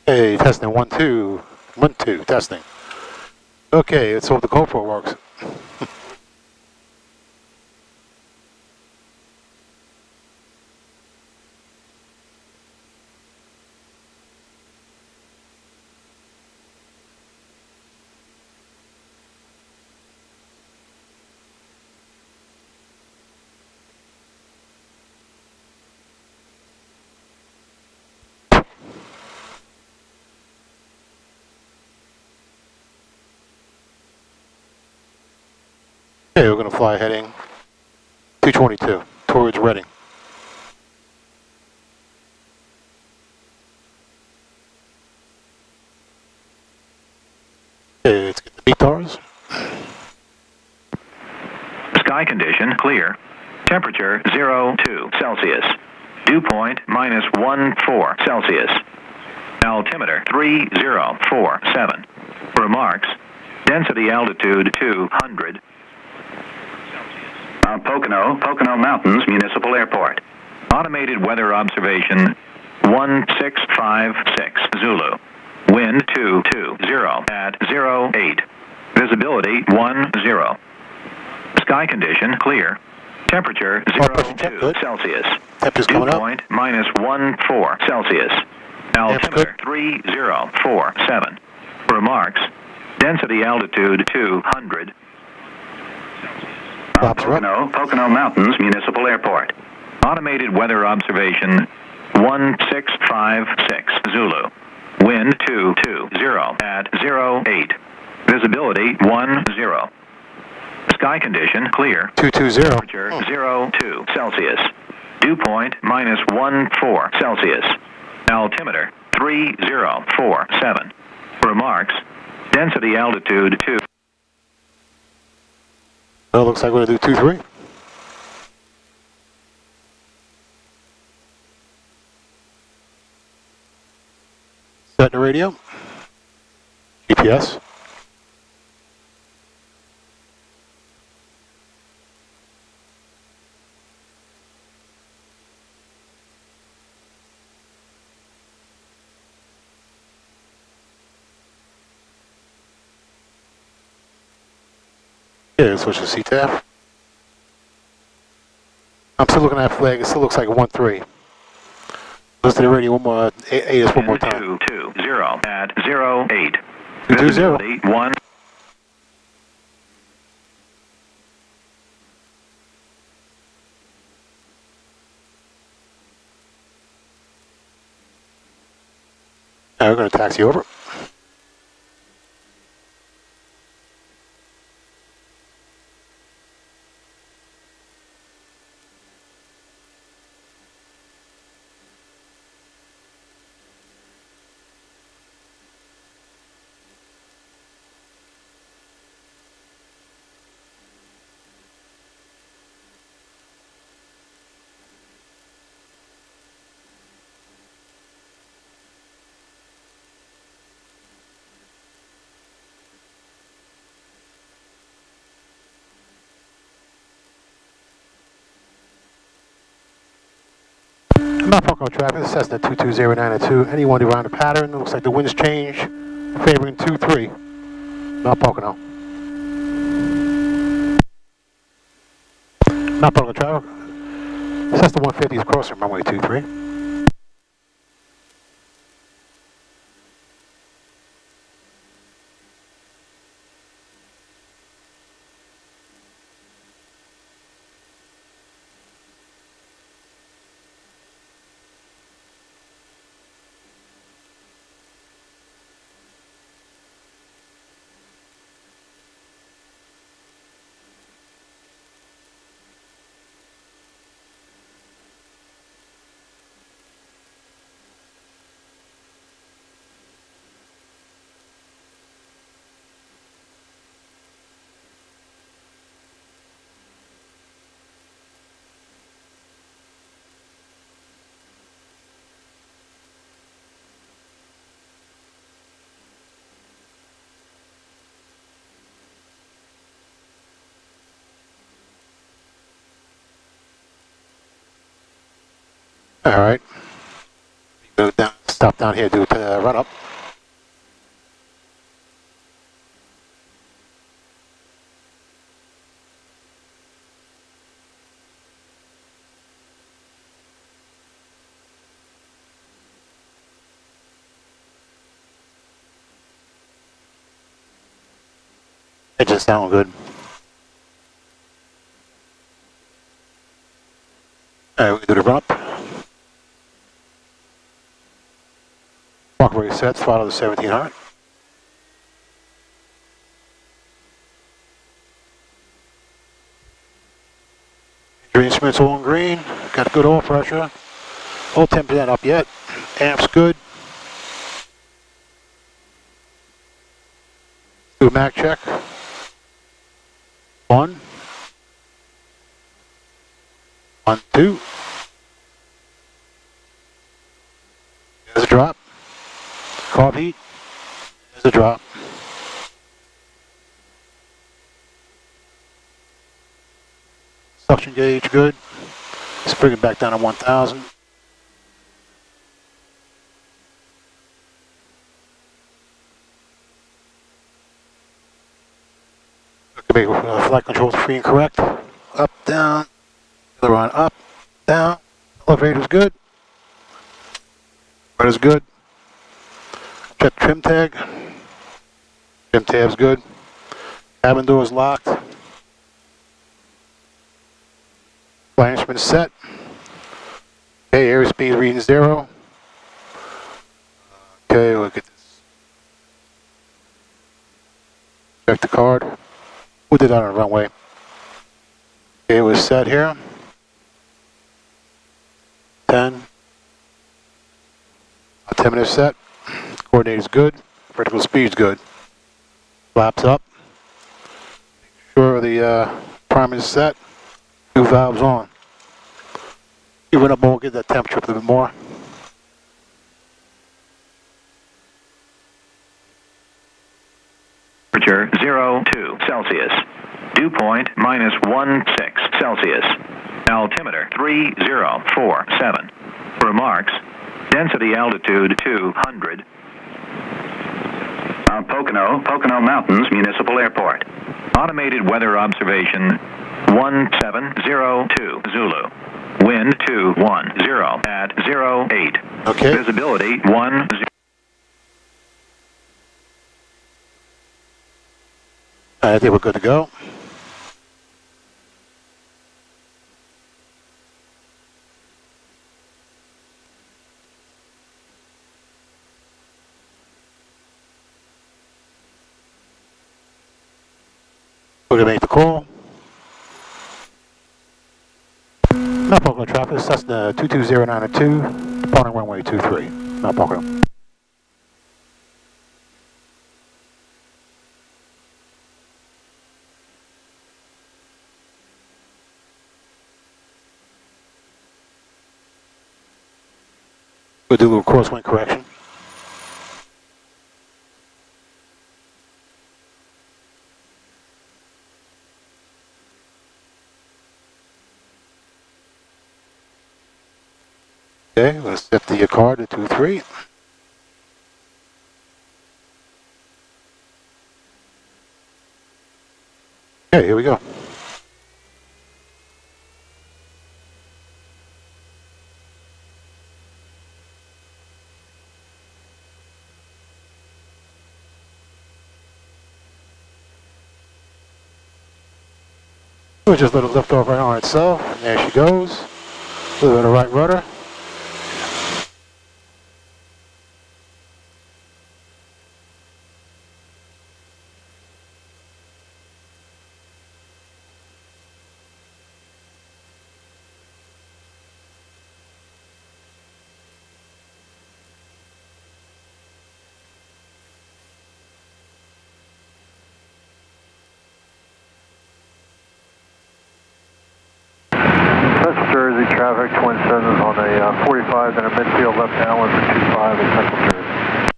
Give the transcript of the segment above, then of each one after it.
Hey, testing 1 2. 1 2, testing. Okay, let's hope the GoPro works. Okay, we're going to fly heading 222 towards Reading. Okay, let's get the METARs. Sky condition clear. Temperature 02 Celsius. Dew point -14 Celsius. Altimeter 3047. Remarks. Density altitude 200. Pocono Mountains Municipal Airport. Automated weather observation 1656 Zulu. Wind 220 at 08. Visibility 10. Sky condition clear. Temperature 02 Celsius. Dew point -14 Celsius. Altimeter 3047. Remarks. Density altitude 200. Pocono Mountains Municipal Airport. Automated weather observation 1656 Zulu. Wind 220 at 08. Visibility 10. Sky condition clear. 220. Temperature 02 Celsius. Dew point -14 Celsius. Altimeter 3047. Remarks. Density altitude 2. Well, looks like we're going to do 2-3. Setting the radio. GPS. Okay, switch to CTAF. I'm still looking at that flag. It still looks like a 1-3. Listen to the radio one more. AS one more time. 220 at 08. 220. Visibility 1. Now we're going to taxi over. Mount Pocono traffic, Cessna 22092. Anyone around the pattern? It looks like the winds change, favoring 2-3. Mount Pocono. Mount Pocono traffic. Cessna 150 is crossing runway 23. All right. Go down. Stop down here, do the run up. It just sound good. Alright, we can do the run up. Walk where he sets, follow the 1700. Your instruments all in green. Got good oil pressure. All 10% up yet. Amp's good. Do a Mac check. 1. 1, 2. There's a drop. Carb heat. There's a drop. Suction gauge good. Let's bring it back down to 1000. Okay, flight controls free and correct. Up, down. Other on up, down. Elevator's good. Rudder's good. Check trim tag. Trim tab's good. Cabin door's locked. Flight instrument set. Okay, airspeed reading 0. Okay, look at this. Check the card. Who did that on the runway? Okay, it was set here. 10. 10 minutes set. Coordinate is good. Vertical speed's good. Flaps up. Make sure the primer is set. 2 valves on. You run up more, get that temperature up a little bit more. Temperature 02 Celsius. Dew point -16 Celsius. Altimeter 3047. Remarks. Density altitude 200. Pocono Mountains Municipal Airport. Automated weather observation 1702 Zulu. Wind 210 at 08. Okay. Visibility 10. I think we're good to go. We're going to make the call. Mount Pocono traffic, Cessna 22092, departing runway 23. Mount Pocono. We'll do a little crosswind correction. Okay, let's set the card to 23. Okay, here we go. We'll just let it lift off right on itself. And there she goes. A little bit of right rudder. Jersey traffic, Twin Cessnas on a 45 and a midfield left downwind for 25 in Central Jersey.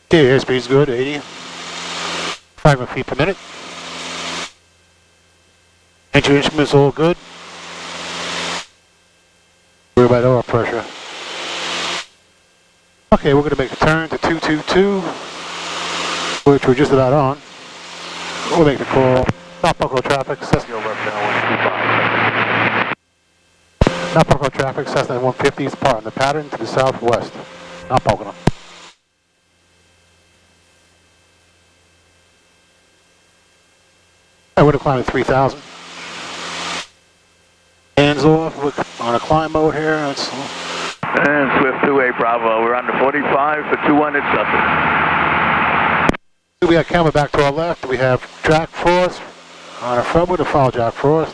Okay, airspeed's good, 80. 5 feet per minute. Entry instruments all good. Worry about oil pressure. Okay, we're going to make a turn to 222, which we're just about on. We'll make the call. South Buffalo traffic, Cessna left downwind 25. South Buffalo traffic, Cessna 150 is part in the pattern to the southwest. Not Pocono. I would have climbed at 3,000. Hands off, we're on a climb mode here. And Swift 2A Bravo, we're on the 45 for 200 Sussex. We got camera back to our left. We have Jack Frost on our front with a follow Jack Frost.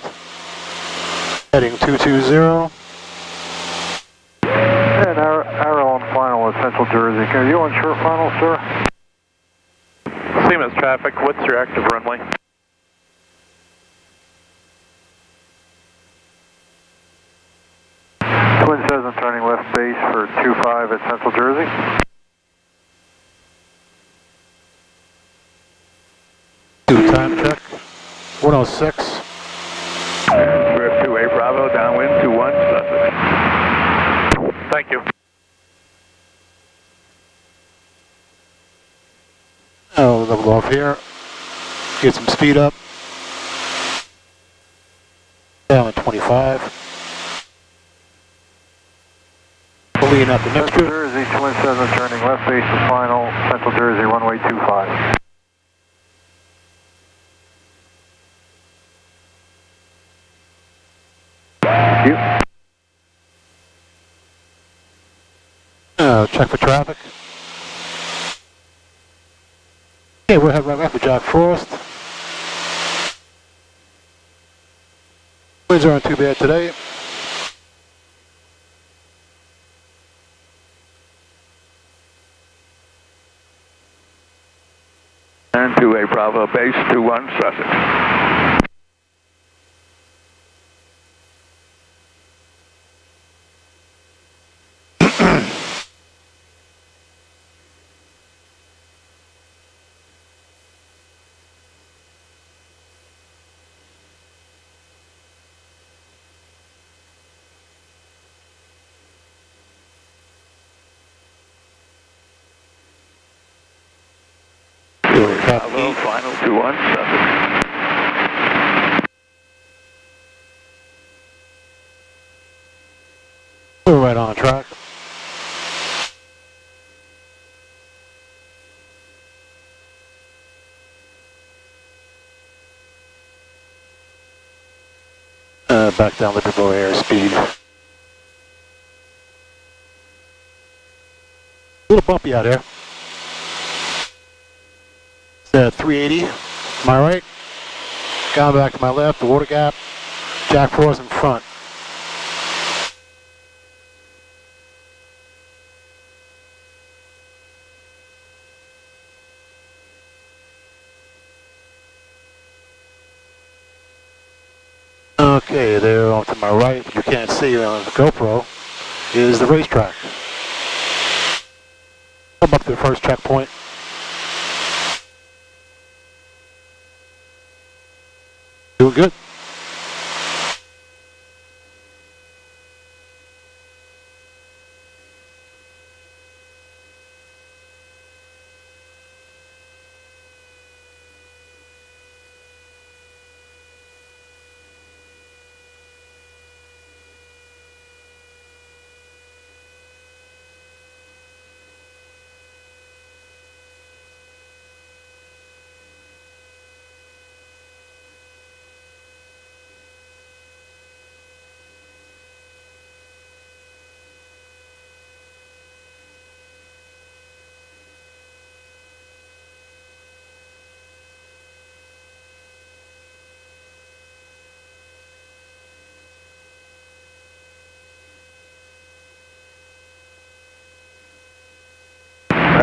Heading 220. And arrow on final at Central Jersey. Are you on short final, sir? Same as traffic, what's your active runway? Twin Cessna turning left base for 25 at Central Jersey. Do time check. 106. We're 2A Bravo, downwind 21 Sussex. Thank you. Oh, level off here. Get some speed up. Down at 25. Lean up the next Central Jersey, Twin Cessna turning left base to final, Central Jersey, runway 25. Thank you. Check for traffic. Okay, we'll head right back to Jack Frost. Winds aren't too bad today. And 2A Bravo, base 21 Sussex. Bravo, final 21 Sussex. We're right on track. Back down the below airspeed. A little bumpy out here. It's at 380 to my right. Gone back to my left, the water gap. Jack Frost in front. Okay, there off to my right, but you can't see on the GoPro, is the racetrack. Come up to the first checkpoint. Doing good.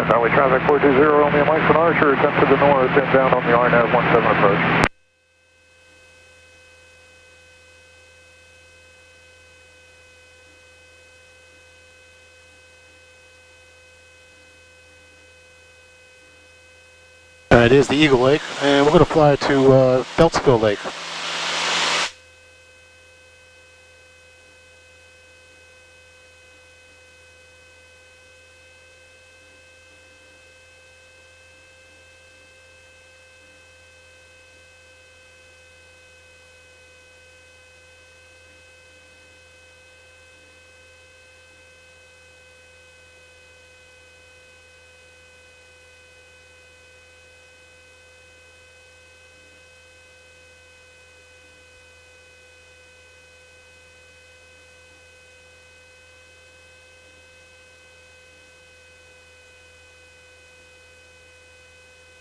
Valley traffic 420, Romeo Mike from Archer, 10 to the north, inbound on the RNAV 17 approach. It is the Eagle Lake, and we're going to fly to Beltsville Lake.